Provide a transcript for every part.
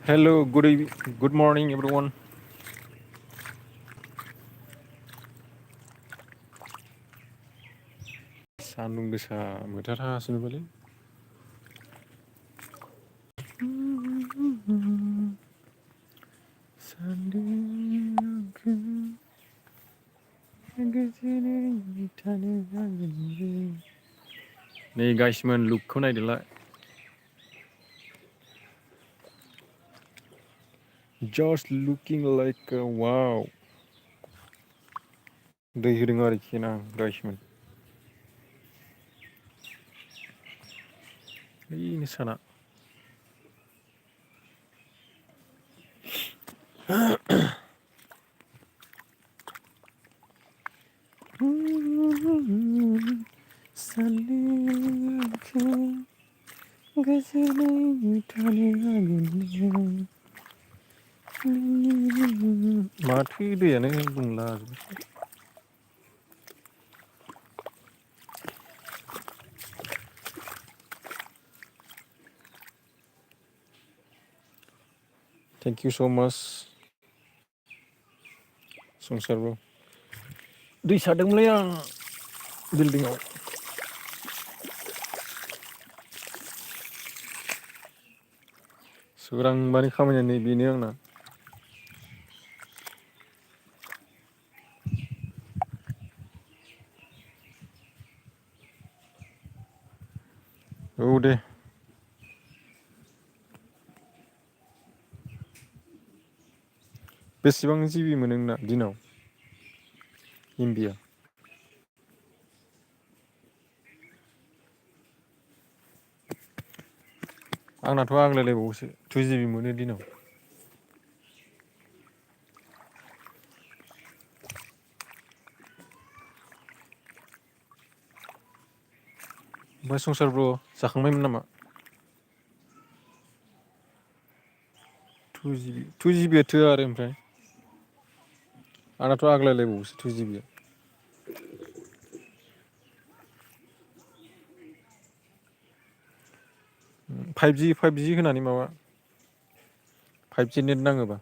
Hello, good morning, everyone. सान्दुं गोसा बोथोर हागासिनोबालै नै गाइसमोन लुकखौ नायदोलाय just looking like a wow दै होदों आरोखि ना गाइसमोन ओइनो साना माथो दैयानो बुंला Thank you so much संसार ब्र दै सारदोंमोनलै आं बिल्डिंआव सोरांबानो खामानिया नै बेनो आंना औ दे बेसेबां जिबि मोनो नोंना दिनाव एमबिया आंनाथ' आग्लायलायबावोसो 2 GB मोनो दिनाव ओमफ्राय संसार ब्र जाखांबायमोन नामा 2 GB आ थोआ आरो ओमफ्राय आंनाथ' आग्लायलायबावोसो 2 GB आ 5G होनानै माबा 5G नेट नाङोबा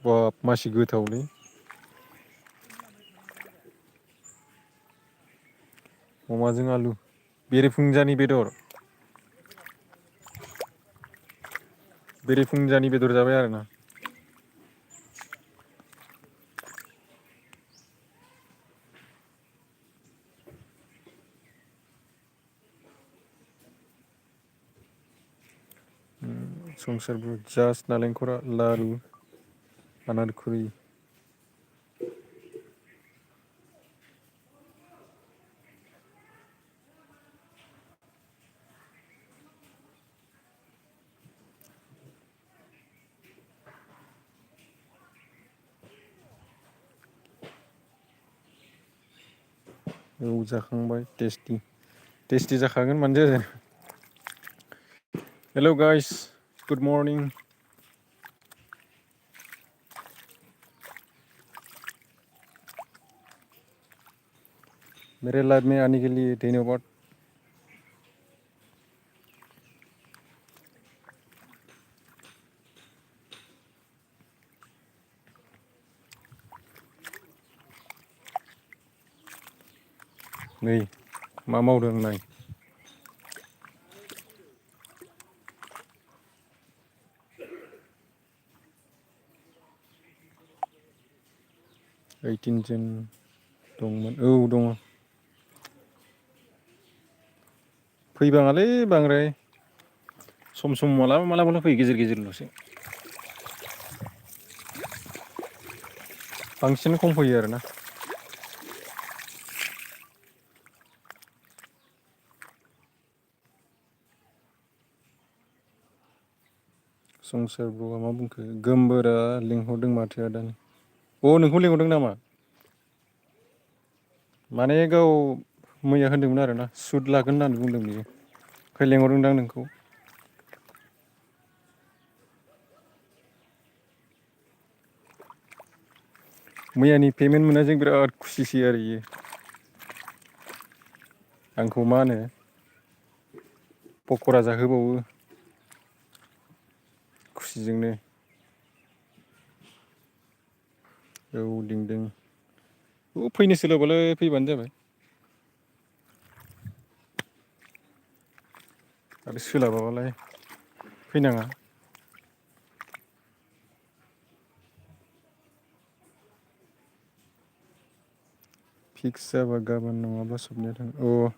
बाब मासि गोथावलै अमाजों आलु बेरेफुंजानि बेदर बेरेफुंजानि बेदर जाबाय आरोना संसार ब्र जास्ट नालेंखरा लारु आनारखुरि औ जाखांबाय टेस्टि जाखागोन मानो जाया जानो हेलौ गाइस गुड मर्निं मेरे लाइफ में आने के लिए धन्यवाद नै मा मावदों नाय 18 जोन दंमोन औ दङ फैबाङालै बांद्राय सम मालाबाल' फैयो गेजेरल'सो बांसिन खम फैयो आरोना संसार ब्र'आ मा बुंखो गोमबोरा लिंहरदों माथो आदानो अ नोंखौ लिंहरदों नामा माने गाव मैया होनदोंमोन आरोना सुट लागोन होननानै बुंदों बियो ओंखाय लेंहरदोंदां नोंखौ मैयानि पेमेन्ट मोनना जों बिराद खुसिसै आरो इयो आंखौ मा होनो पक'रा जाहोबावो खुसिजोंनो। औ लिंदों औ फैनो सोलाबबालाय फैबानो जाबाय। आरो सोलाबाबालाय फैनाङा। फिक्स जाबा गाबोन नङाबा सबनिया थांगोन अ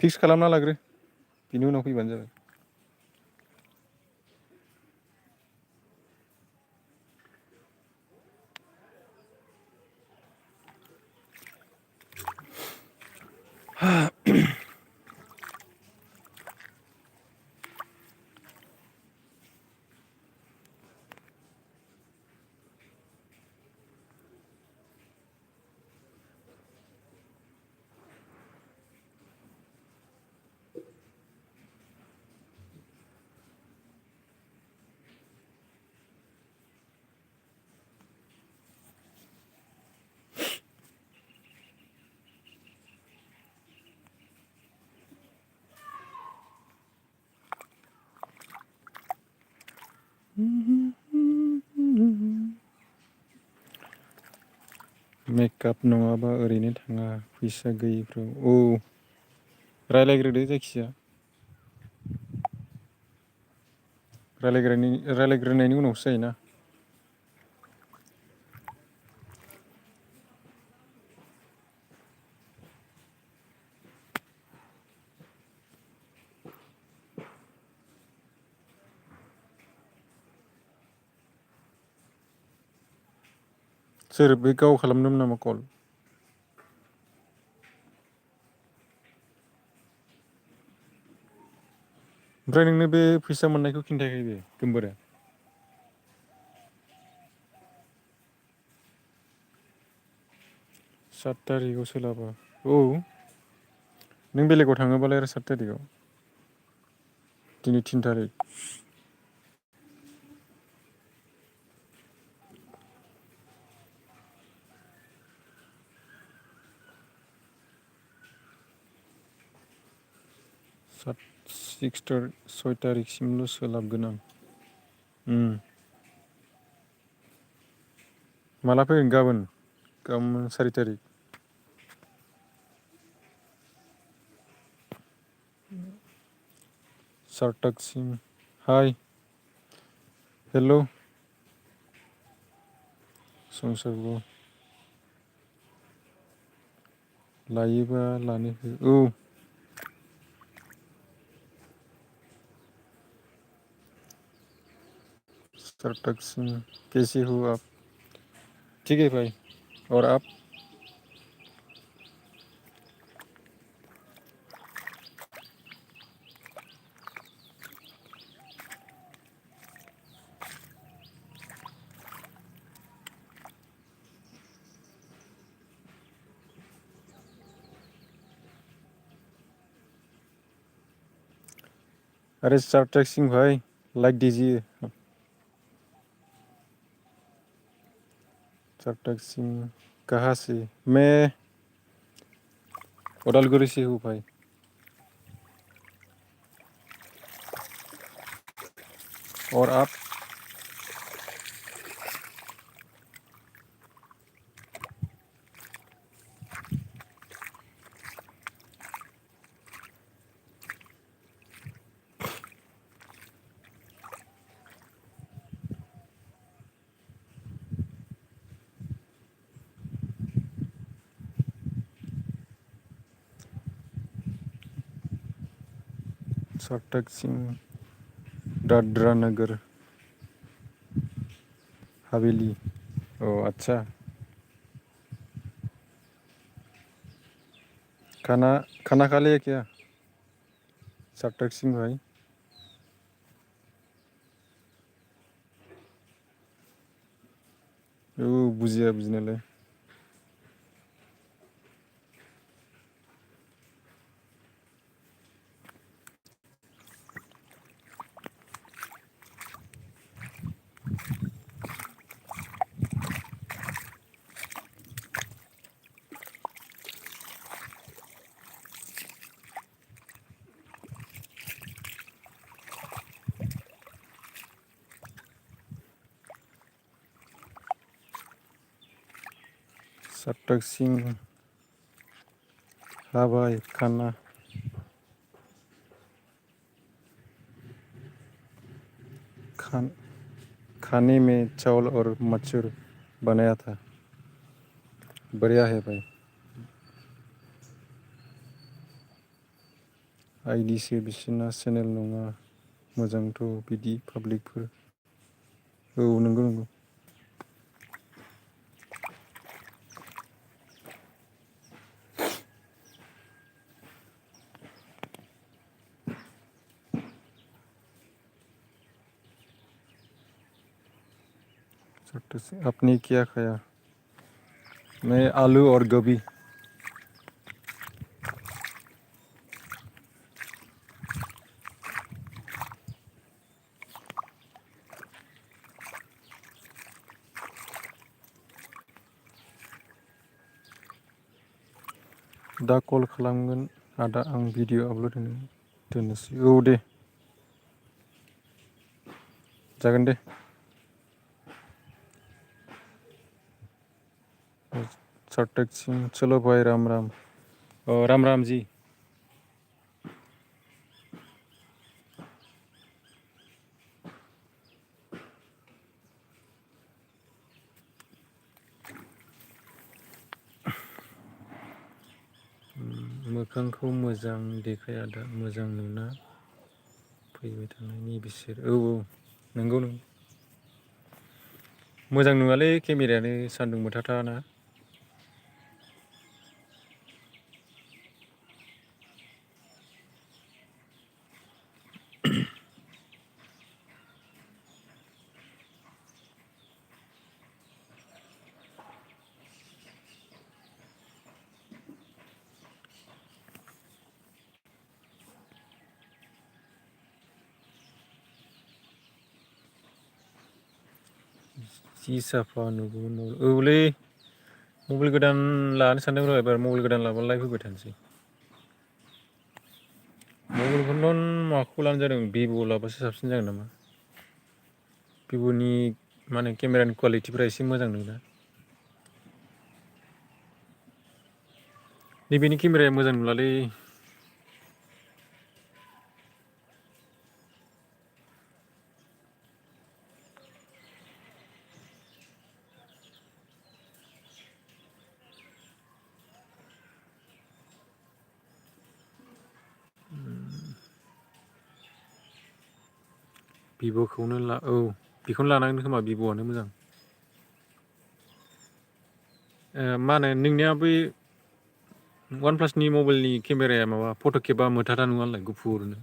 फिक्स खालामना लाग्रो बिनि उनाव फैबानो जाबाय। मेकआप नङाबा ओरैनो थाङा फैसा गैयिफ्राव औ रायलायग्रोदो जायखिजाया रायलायग्रोनायनि उनावसो जायोना। सोर बे गाव खालामदोंमोन नामा कल? ओमफ्राय नोंनो बे फैसा मोननायखौ खिन्थायाखै बे गोमबोरा? 7 थारिखआव सोलाबा औ नों बेलेगाव थाङोबालाय आरो 7 थारिखआव दिनै 3 थारिख 6 थारिखसिमल' सोलाबगोन आं। माला फैगोन गाबोन 4 थारिख सारटाकसिम हाय हेल' संसारबो लायोबा लानो हो औ सारटाकसिम कैसे हो आप ठीक है भाई और आप अरे सारटाकसिम भाई लाइक दीजिए सारटाकसिम कहाँ से मैं उदालगुरी से हूँ भाई और आप सारटाकसिम दादरा नगर हवेली ओ अच्छा खाना खाना खा लिया क्या सारटाकसिम भाई औ बुजिया बुजिनायालाय सार्थक सिंह हाबाय खाना खाने में चावल और मसूर बनाया था। बढ़िया है भाई। आइडिसो बिसोरना चेनेल नङा। मोजांथ' बिदि पाब्लिकफोर। औ नंगौ। आपने क्या खाया? मैं आलू और गोभी। दा कल खालामगोन आदा आं भिडिअ आपल'ड दोननोसै। औ दे जागोन दे। सार्थक सिंह चलो भाई राम राम। राम राम जी। मोखांखौ मोजां देखाय आदा मोजां नुना फैबाय थानायनि बिसोर। औ नंगौ। मोजां नुवालै केमेरायानो सान्दुं बोथारथारना। जि साफा नुगौमोन। औलै मबाइल गोदान लानो सानदोंमोन र' एबार मबाइल गोदान लाबा लाइभ होबाय थानोसै। मबाइलखौनोथ' माखौ लानो जादों भिभ' लाबासो साबसिन जागोन नामा। भिभ'नि माने केमेरानि कुवालिटिफ्रा एसे मोजां नुयोना। नैबेनि केमेराया मोजां नुलालै। भिभ'खौनो ला। औ बेखौनो लानांगोन खोमा भिभ'आनो मोजां। मा होनो नोंनिया बै वान प्लासनि मबाइलनि केमेराया माबा फट' खेबा मोथाथा नङालाय गुफुरनो।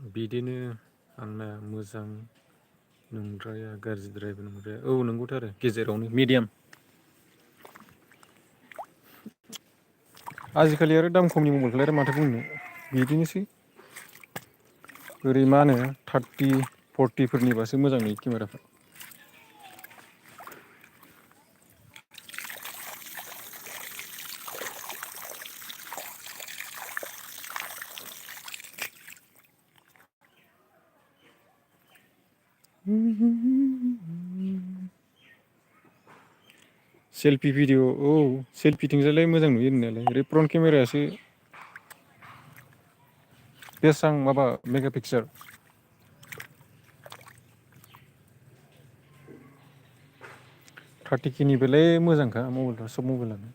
बिदिनो आंना मोजां नंद्राया गाज्रिद्रायबो नंद्राया। औ नंगौथ' आरो गेजेरावनो मिडियाम। आजिखालि आरो दाम खमनि मबाइलखौलाय आरो माथो बुंनो बिदिनोसै। ओरै मा होनो 30 40फोरनिबासो मोजां नुयो केमेराफ्रा। सेल्फि भिडिअ औ सेल्फिथिंजायलाय मोजां नुयो नुनायालाय ओरै फ्रन्ट केमेरायासो बेसां माबा मेगा पिक्सेल। 30K निबालाय मोजांखा मबाइलफ्रा सब मबाइलानो।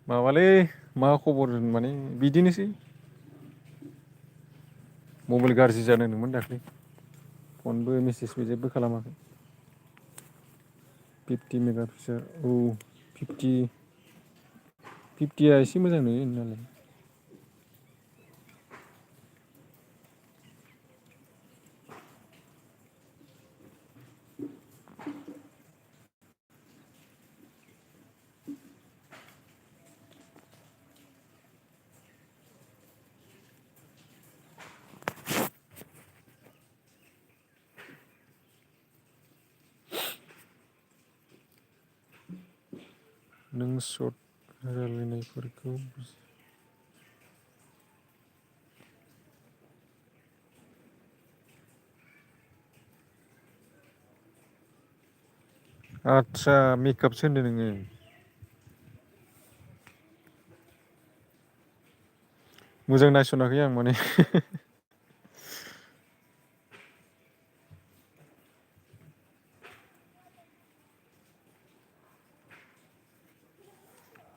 माबालै मा खबर माने बिदिनोसै। मबाइल गाज्रि जादोंमोन दाख्लै फनबो मेसेजबो जेबो खालामाखै। 50 मेगापिक्सेल औ 50 एसे मोजां नुयो नुनायालाय। नों सर्ट रायलायनायफोरखौ आदसा मेकआपसो होनदों नोङो? मोजां नायसनाखै आं माने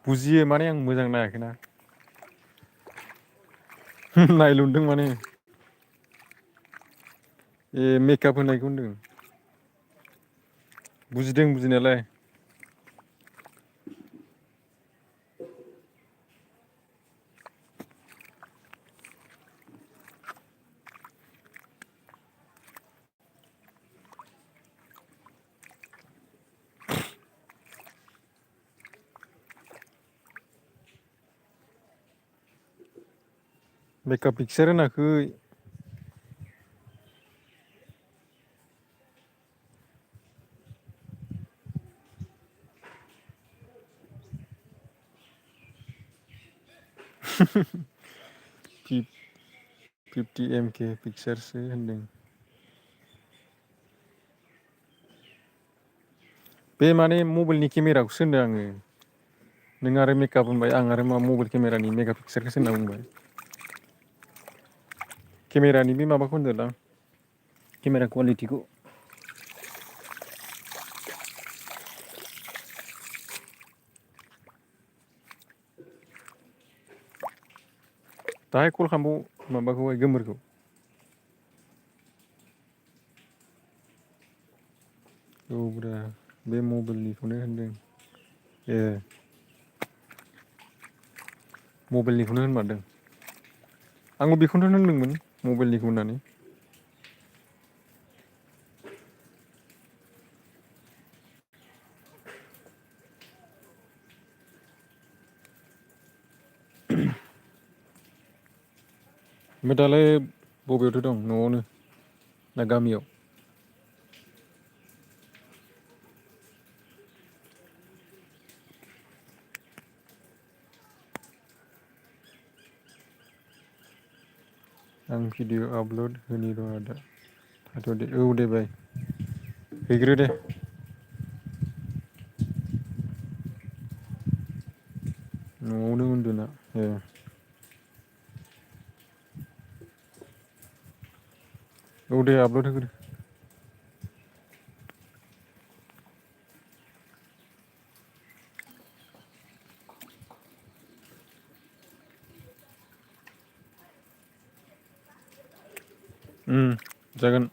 बुजियो माने आं मोजां नायाखैना। नायलुनदों माने। ए मेकआप होनायखौ होनदों। बुजिदों बुजिनायालाय। मेकआप पिक्सार होनाखै। 50 MK पिक्सारसो होनदों। बे माने मबाइलनि केमेराखौसो होनदों आङो। नों आरो मेकआप होनबाय आं आरो मा मबाइल केमेरानि मेगा पिक्सारखौसो होनना बुंबाय। केमेरानि बे माबाखौ होनदोंलां केमेरा कुवालिटिखौ। दाहाय कल खालामबाव माबाखौहाय गोमोरखौ। औ ब्रा बे मबाइलनिखौनो होनदों। ए मबाइलनिखौनो होनमारदों। आंबो बेखौनो होनदोंमोन मबाइलनिखौ होननानै। ओमफ्राय दालाय बबेयावथो दं न'आवनो ना गामियाव? आं भिडिअ आपल'ड होनि र' आदा थाथ'दे औ दे बाय हैग्रो दे। न'आवनो उन्दुना ए औ दे आपल'ड होग्रो। जागोन।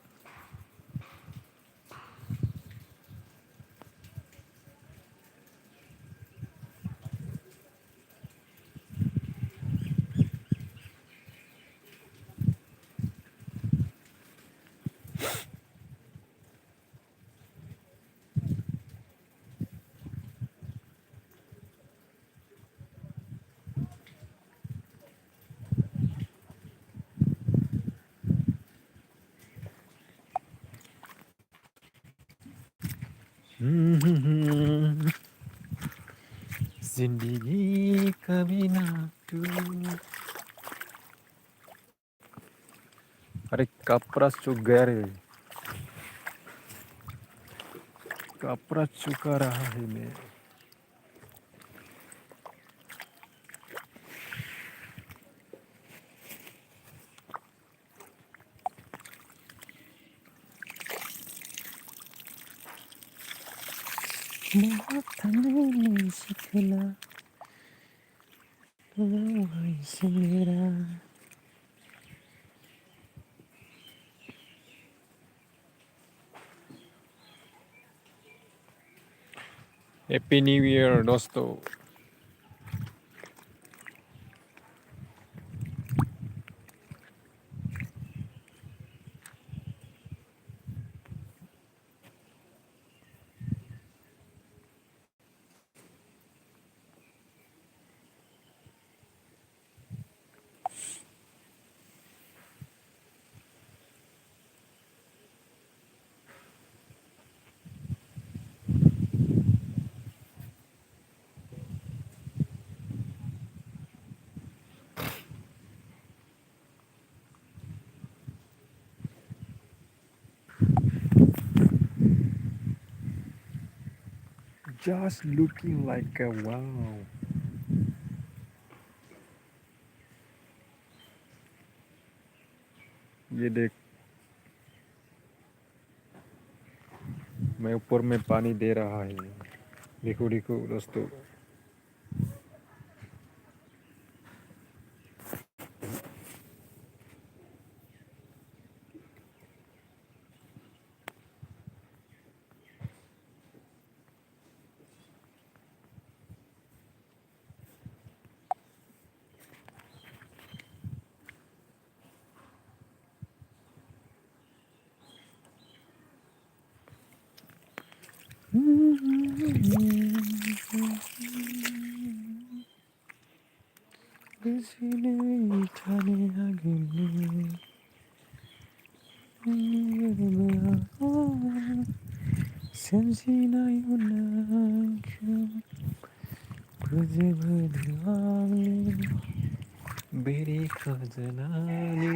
जिंदगी कभी ना तू अरे कपड़ा सूख गया रे। कपड़ा सुखा रहा है मैं। हैप्पी न्यू ईयर दोस्तों। Just looking like a wow. ये देख, मैं ऊपर में पानी दे रहा है। देखो देखो दोस्तों। बेरी खजनानी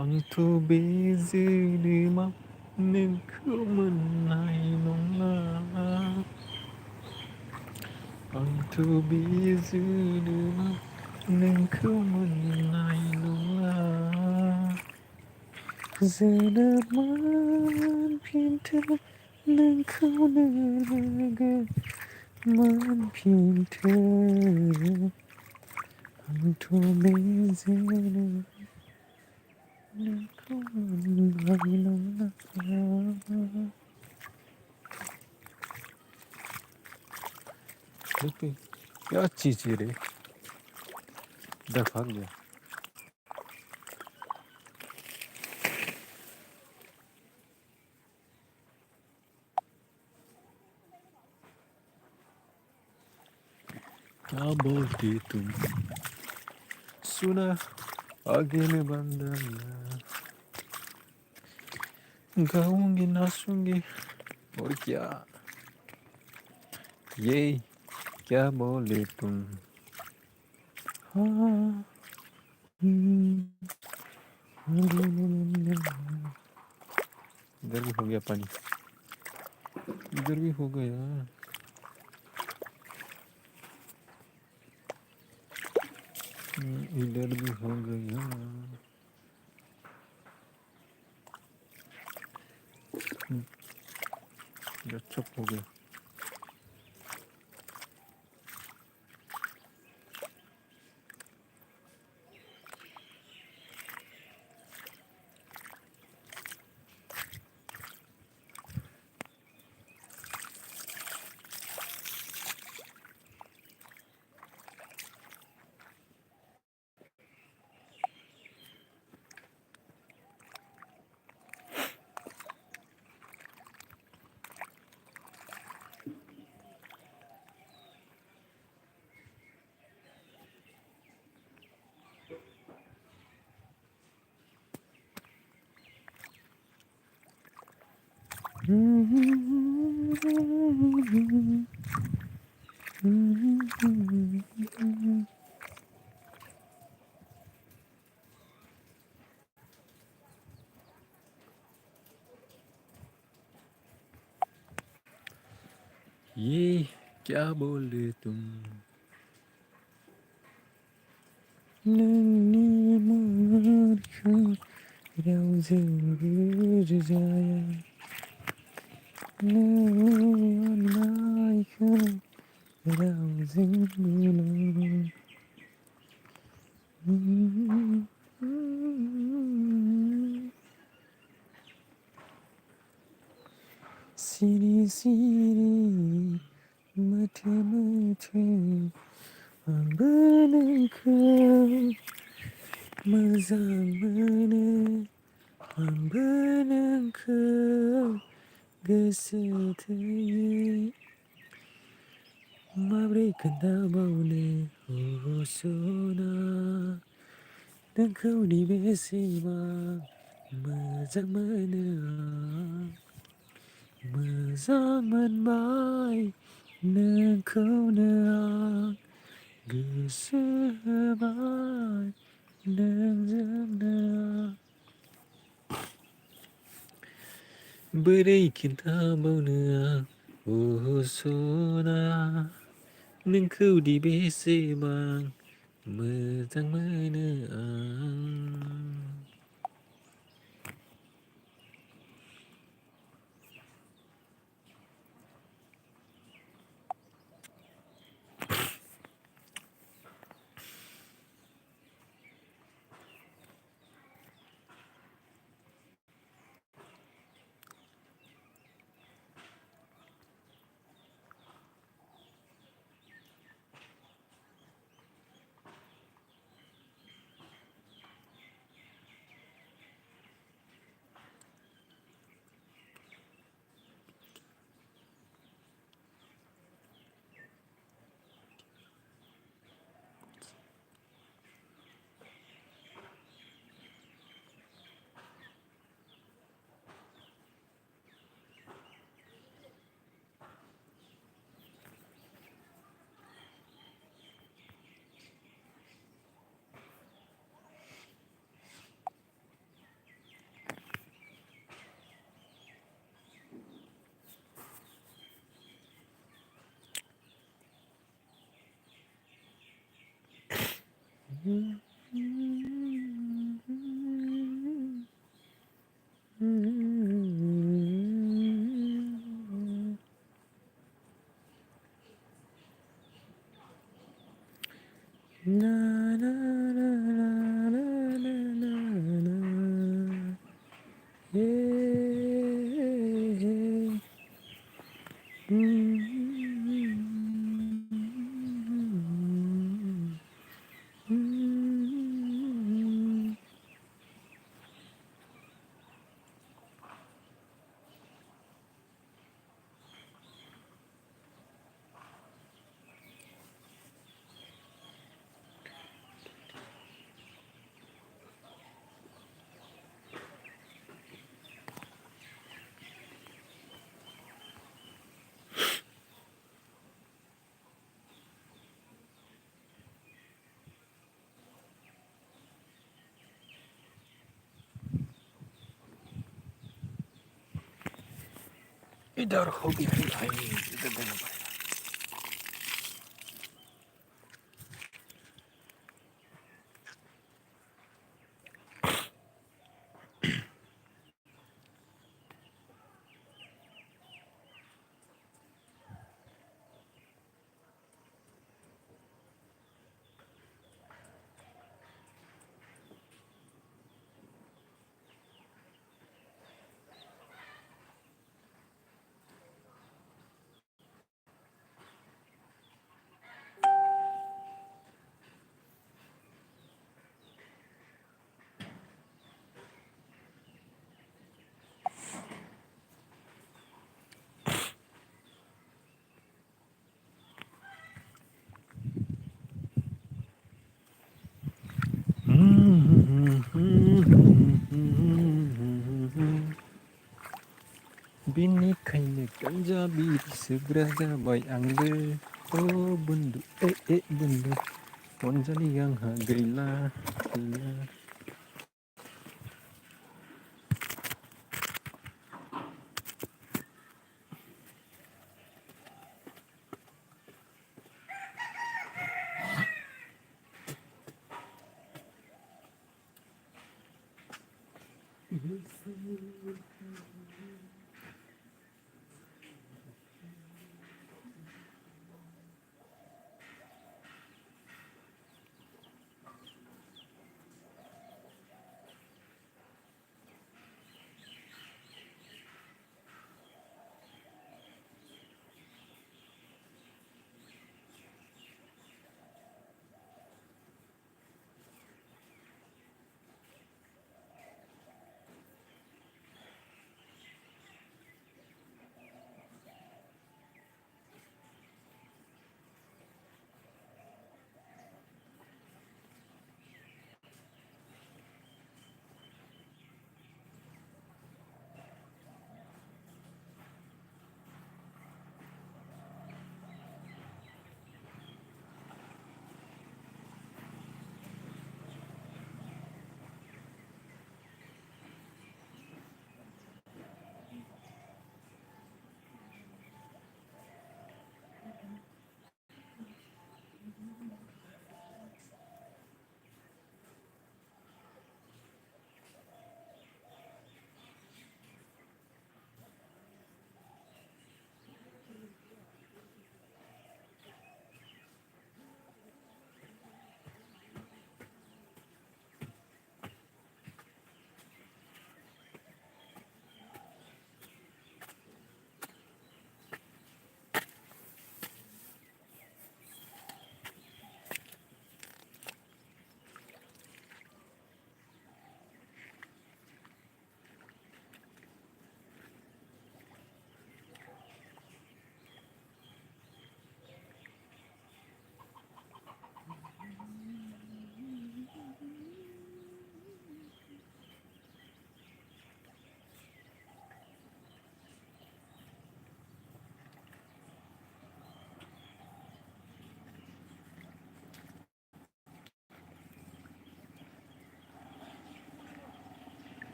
आंथ' बे जोनोमाव नोंखौ मोननाय नंला। आंथ' बे जोनोमाव नोंखौ मोननाय नंला। जोनोम मोनफिनथों नोंखौनो लोगो मोनफिनथों। आंथ' बे जोनोमाव नोंखौ मोननाय नंला। क्या चीज़ है रे? भाग गया। क्या बोलती तुम? सुना आगे में बंदना गाऊंगी नाचूंगी और क्या। ये क्या बोले तुम? हाँ इधर भी हो गया पानी, इधर भी हो गया। इधर भी हो गया। चुप हो गया। ये क्या बोले तुम? नोंनि महरखौ रावजों रुजुजाया, नोंनि अननायखौ रावजों बुंनो। सिरि सिरि मोथो मोथो आंबो नोंखौ मोजां मोनो आंबो नोंखौ गोसो थोयो माब्रै खोन्थाबावनो सना नोंखौदि बेसेबां मोजां मोनो आं मोजां मोनबाय नोंखौनो आं गोसो होबाय नोंजोंनो आं बोरै खिन्थाबावनो आं सना नोंखौदि बेसेबां मोजां मोनो आं Na na na na na na na na. Hey, hey. इधर होगी भाई इधर देना पड़ेगा बिनिखायनो गान्जा बिरि सोबग्रा जाबाय आंबो बन्दु बन्दु अनजालि आंहा गैला गैला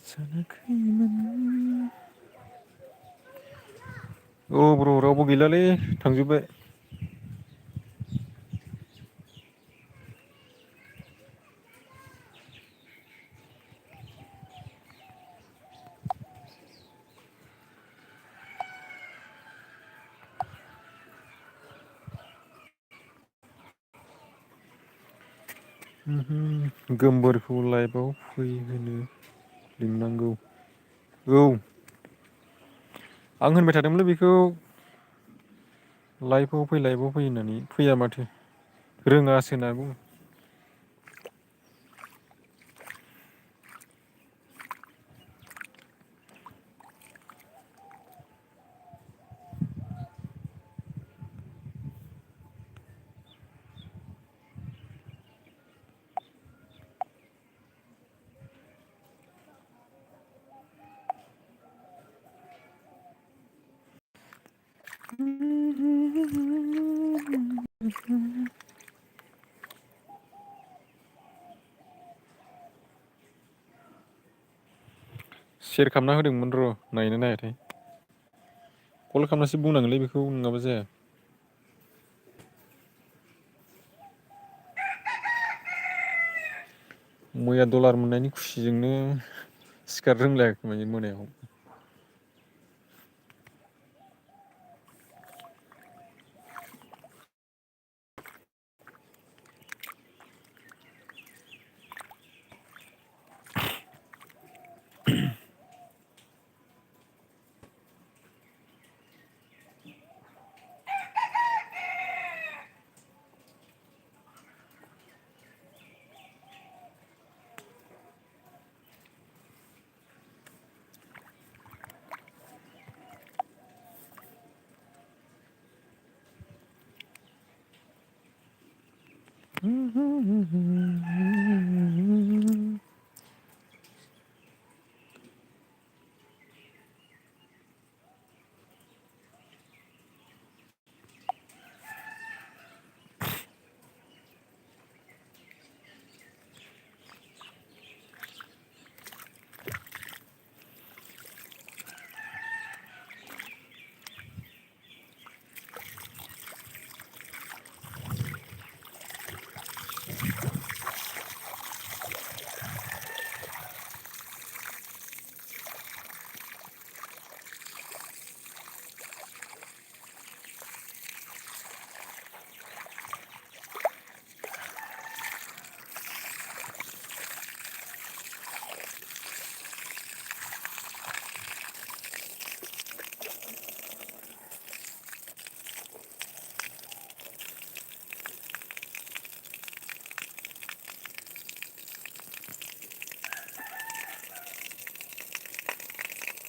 सानाखैमोन। औ ब्र रावबो गैलालै थांजोब्बाय। गोमबोरखौ लाइभआव फैहोनो लिंनांगौ। औ आं होनबाय थादोंमोनलै बेखौ लाइभआव फै होननानै फैया माथो रोङासो होनना बुङो। सेयार खालामना होदोंमोन र' नायोना नायाथाय कल खालामनासो बुंनांगोनलै बेखौ नङाबा जाया। मैया डलार मोननायनि खुसिजोंनो सिखारनो रोंलायाखै माने मोनायाव।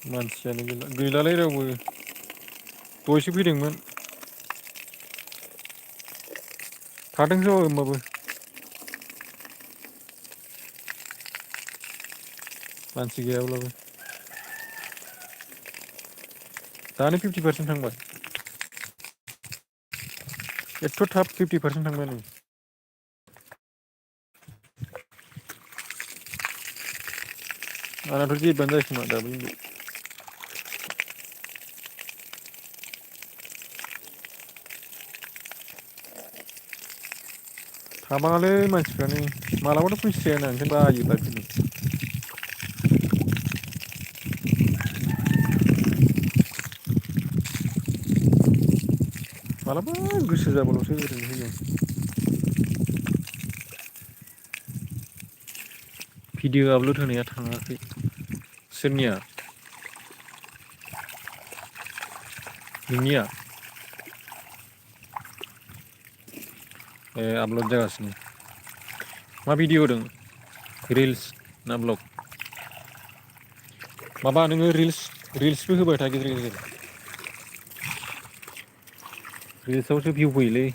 मानसियानो गैलालै रावबो दहायसो फैदोंमोन। थादोंसो होमबाबो मानसि गैयाब्लाबो दानो 50% थांबाय। एथ' थाब 50% थांबाय नै। आंनाथ' जेबोआनो जायाखै खोमा दाबो। थाबाङालै मानसिफ्रानो मालाबाथ' फैस्रायाना ओंखायनो बायोब्ला फैनो। मालाबा गोसो जाबाल'सो ओरैनो फैयो। भिडिअ आपल'ड होनाया थाङाखै। सोरनिया? नोंनिया? ए आपल'ड जागासिनो। मा भिडिअ होदों रिल्स ना ब्लग? माबा नोङो रिल्सबो होबाय था गेजेर गेजेर। रिल्सआवसो भिउ फैयोलै।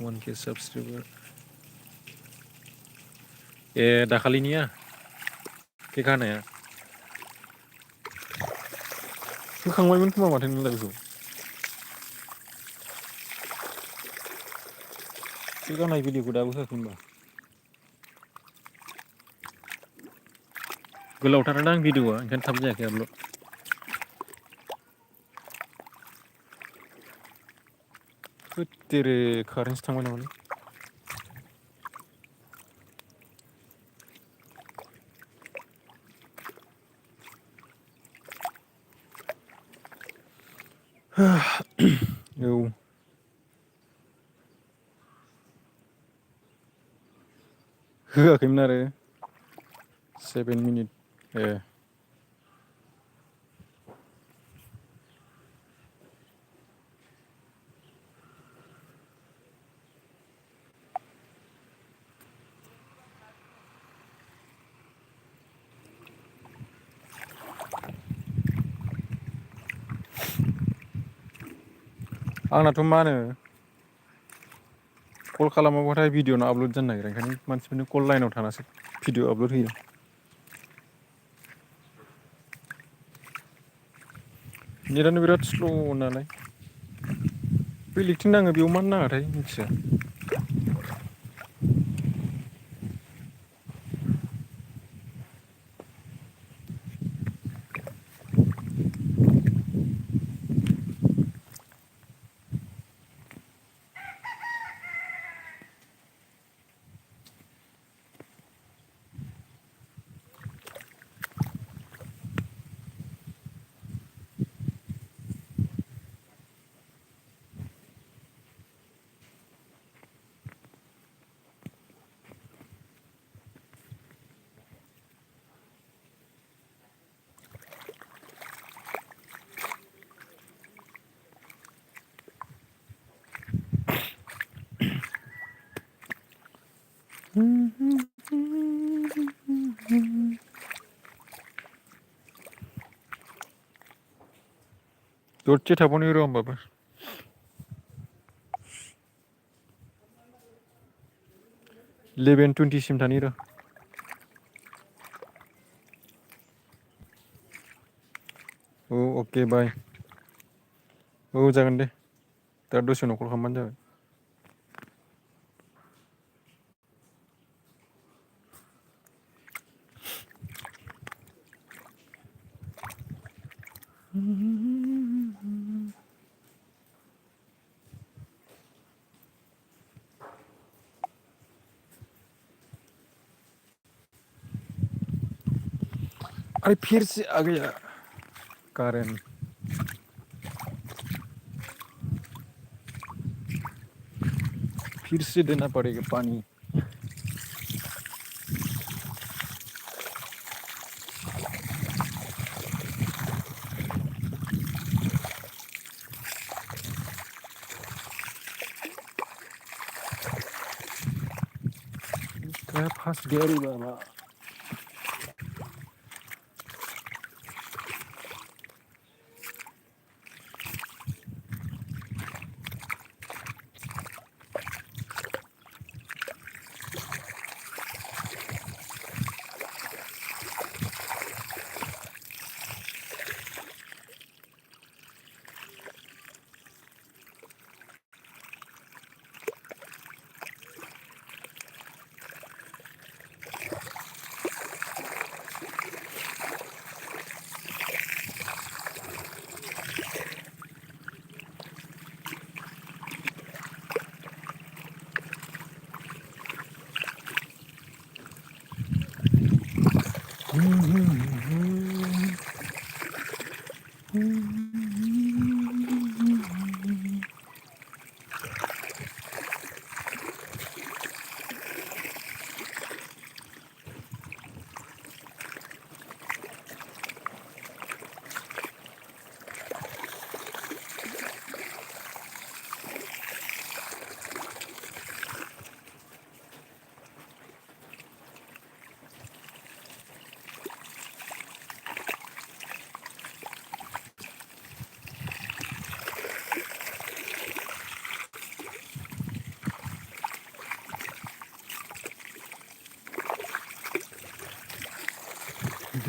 1K साबस्क्राइबार ए दाखालिनिया केक हानाया होखांबायमोन खोमा माथो नोंलाय बेखौ केक हानाय भिडिअखौ दाबो होआखै होनबा गोलावथारादां भिडिअआ ओंखायनो थाब जायाखै आपल'ड होत्तेरे कारेन्टसो थांबाय नामालै औ होआखैमोन आरो 7 मिनिट ए आंनाथ' मा होनो कल खालामाबाथाय भिडिअ'नो आपल'ड जानो नागिरा ओंखायनो मानसिफोरनो कल लाइनाव थानासो भिडिअ आपल'ड होयो नेटआनो बिराद स्ल' नालाय बेलेगथिं नाङो बेयाव मानो नाङाथाय मिथिया दसे थाबावनि र' होमबाबो 11:20 सिम थानि र' औ अके बाय औ जागोन दे दा दसे उनाव कल खालामबानो जाबाय अरे फिर से आ गया कारेंट फिर से देना पड़ेगा पानी क्या फंस गया रे बाबा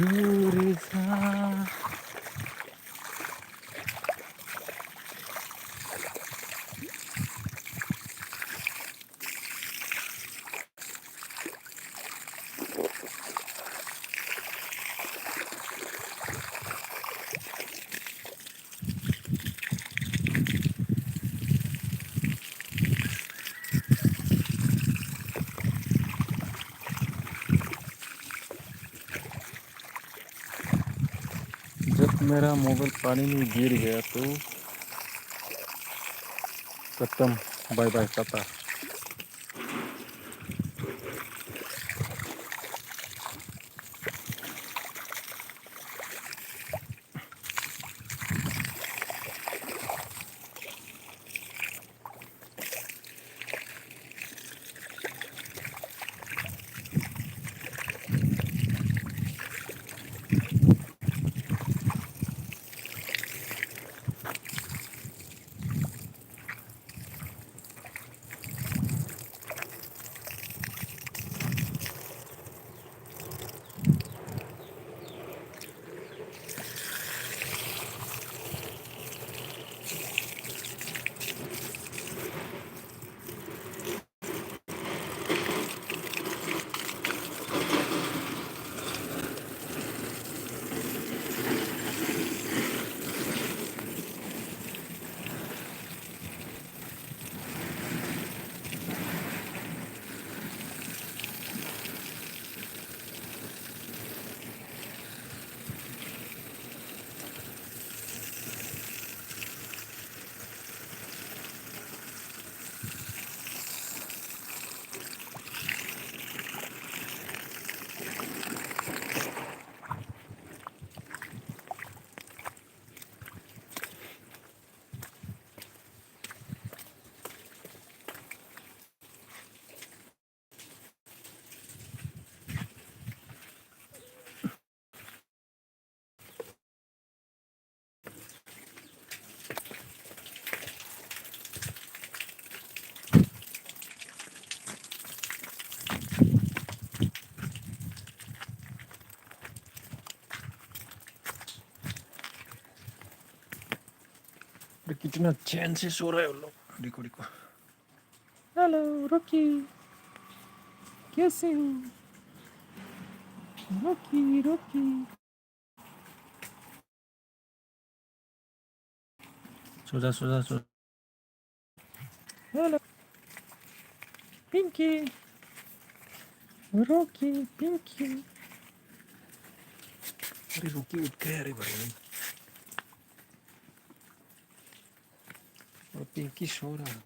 Gurisa. जब मेरा मोबाइल पानी में गिर गया तो खत्म, बाय बाय टाटा। कितना चैन से सो रहे हो लोग। देखो देखो। हेलो रॉकी, कैसे हो? रॉकी रॉकी, सो जा सो जा सो। हेलो पिंकी, रॉकी पिंकी। अरे रॉकी उठ गया अरे भाई, और पिंकी सो रहा।